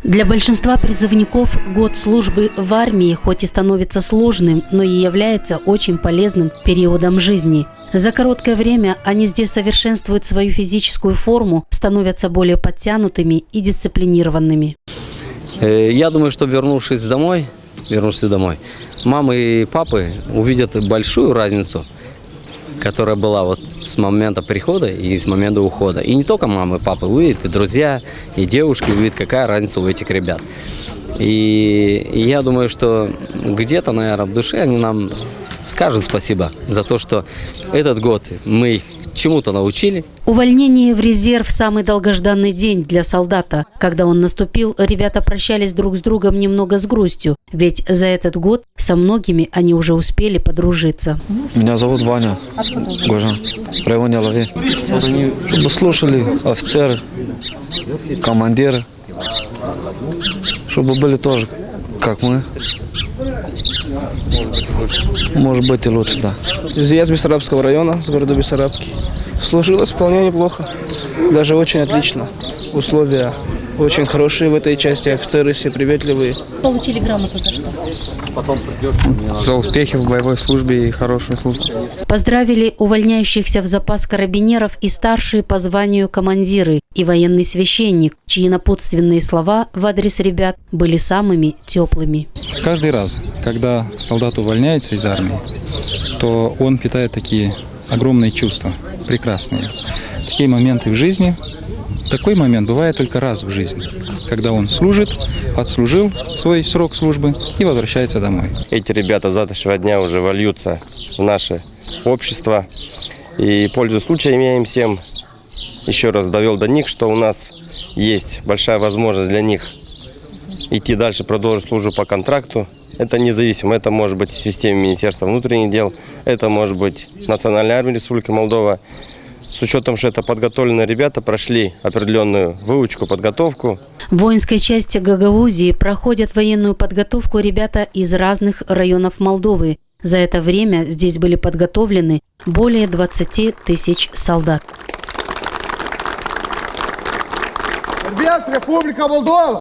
Для большинства призывников год службы в армии хоть и становится сложным, но и является очень полезным периодом жизни. За короткое время они здесь совершенствуют свою физическую форму, становятся более подтянутыми и дисциплинированными. Я думаю, что вернувшись домой, мамы и папы увидят большую разницу, которая была вот с момента прихода и с момента ухода. И не только мамы и папы увидят, и друзья, и девушки увидят, какая разница у этих ребят. И я думаю, что где-то, наверное, в душе они нам скажут спасибо за то, что этот год мы их чему-то научили. Увольнение в резерв – самый долгожданный день для солдата. Когда он наступил, ребята прощались друг с другом немного с грустью, ведь за этот год со многими они уже успели подружиться. Меня зовут Ваня Гожан, в районе Алаве. Чтобы слушали офицеры, командиры, чтобы были тоже, как мы. Может быть и лучше, да. Я с Бессарабского района, с города Бессарабки. Сложилось вполне неплохо, даже очень отлично. Условия очень хорошие в этой части, офицеры все приветливые. Получили грамоту за что? За успехи в боевой службе и хорошую службу. Поздравили увольняющихся в запас карабинеров и старшие по званию командиры, и военный священник, чьи напутственные слова в адрес ребят были самыми теплыми. Каждый раз, когда солдат увольняется из армии, то он питает такие огромные чувства, прекрасные. Такие моменты в жизни. Такой момент бывает только раз в жизни, когда он служит, отслужил свой срок службы и возвращается домой. Эти ребята с завтрашнего дня уже вольются в наше общество. И, пользуясь случаем, я им всем еще раз довел до них, что у нас есть большая возможность для них идти дальше, продолжить службу по контракту. Это независимо. Это может быть в системе Министерства внутренних дел, это может быть Национальной армии Республики Молдова. С учетом, что это подготовленные ребята, прошли определенную выучку, подготовку. В воинской части Гагаузии проходят военную подготовку ребята из разных районов Молдовы. За это время здесь были подготовлены более 20 тысяч солдат. Республика Молдова!